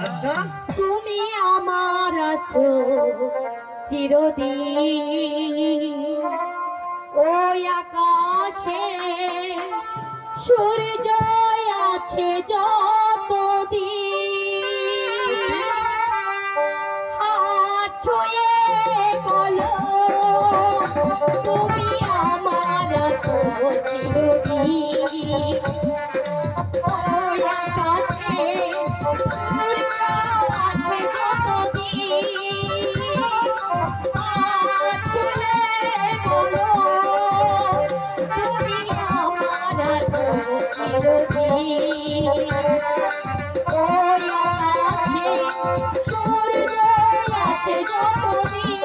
আচ্ছা তুমি আমার আছো চিরদিন ওই আকাশে সূর্য আছে যতদিন হাত ছুঁয়ে বলো তুমি আমার আছো চিরদিন ওই আকাশে সূর্য আছে যতদিন হাত ছুঁয়ে বলো তুমি আমার আছো চিরদিন ওই আকাশে সূর্য আছে যতদিন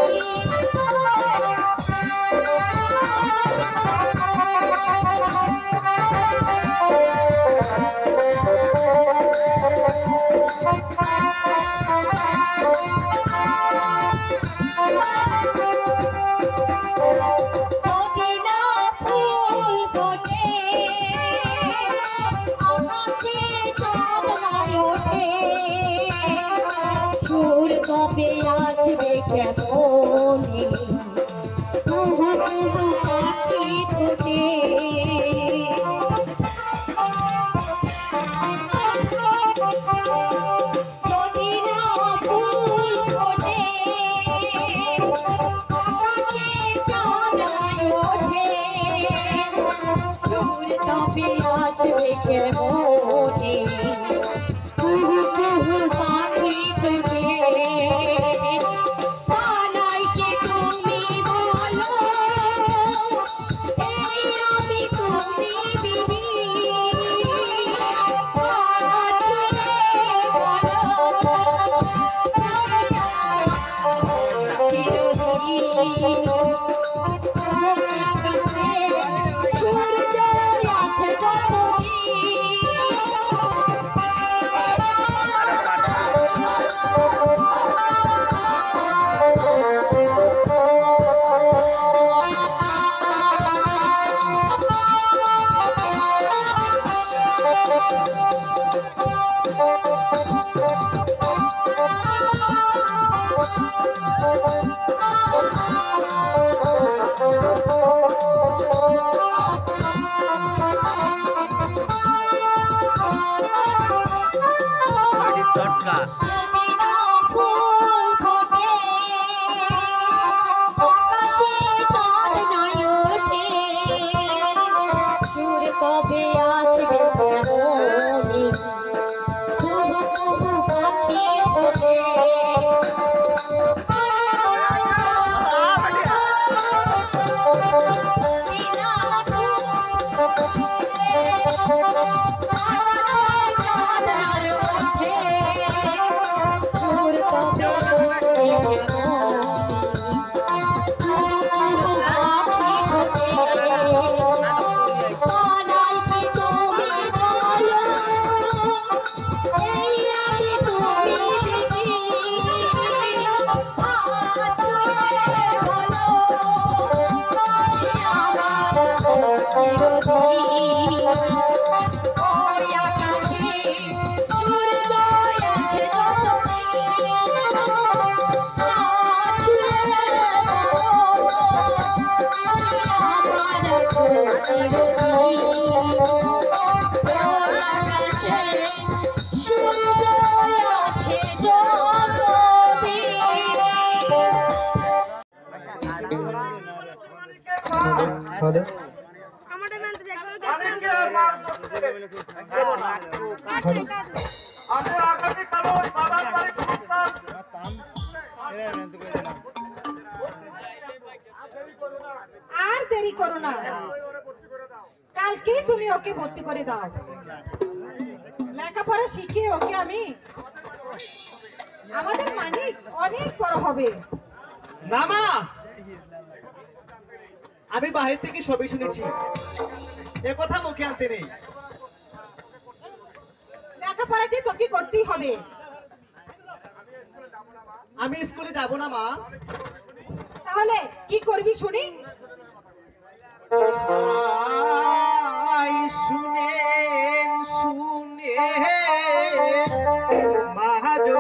কবে আসবে কেমনে তুহু তুহু পাখি ঠোঁটে যদি না ফুল ফোটে আকাশে চাঁদ ওঠে সুর কবে আসবে কেমনে তুহু তুহু পাখি ঠোঁটে আর দেরি করো না, কালকে তুমি ওকে ভর্তি করে দাও। লেখাপড়া শিখিয়ে ওকে আমাদের মানিক অনেক বড় হবে। না মা, আমি বাহির থেকে সবই শুনেছি, এ কথা মুখে আনতে নেই। লেখাপড়া যে তোকে করতেই হবে। আমি স্কুলে যাব না মা। তাহলে কি করবি শুনি? শুনে শুনে মহাজন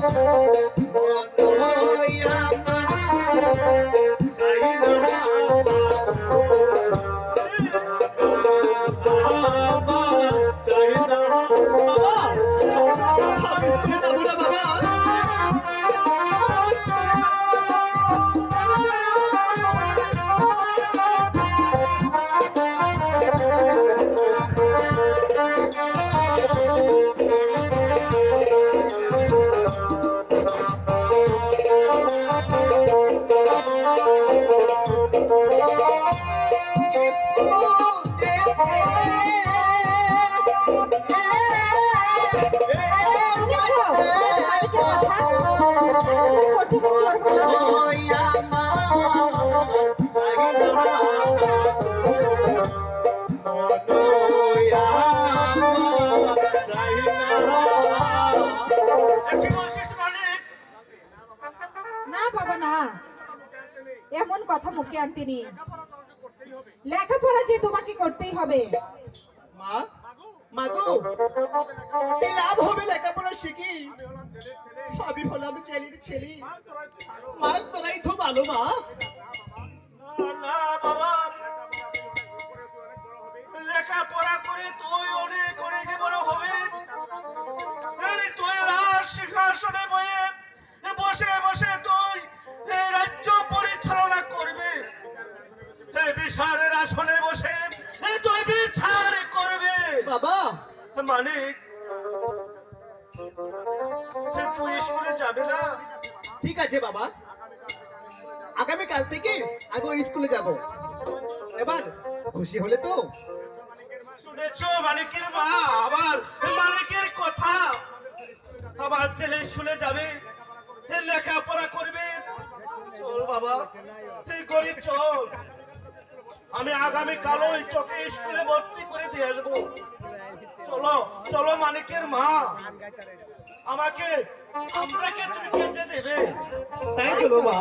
শুনেছো মালিকের কথা? করতে কি ওর ভালো না? কি বলছিস মালিক? না বাবা না, এমন কথা মুখে আনতেনি। লেখাপড়া যে তোমাকে করতেই হবে। মা মাগো কি লাভ হবে লেখাপড়া শিখি? আমি হলাম ছেলের ছেলে। মা তোরাই তো ভালো মা। না বাবা, লেখাপড়া করে তুই অনেক অনেক বড় হবে। এই তুই রাজ সিংহাসনে বসে বসে তুই এই রাজ্য পরিচালনা করবে। এই বিচারের আসনে বসে তুই বিচার করবে। বাবা মালিক, তুই স্কুলে যাবে না? ঠিক আছে বাবা, আগামীকাল থেকে আমি ওই স্কুলে যাব। এবার খুশি হলে তো? শুনেছ মালিকের মা? আবার মালিকের কথা। আমার ছেলে স্কুলে যাবে, লেখাপড়া করবে। চল বাবা, তুই গরিব চল, আমি আগামীকালই তোকে স্কুলে ভর্তি করে দিয়ে আসবো। চলো চলো মালিকের মা, আমাকে আমরাকে তুমি খেতে দেবে। তাই চলো মা।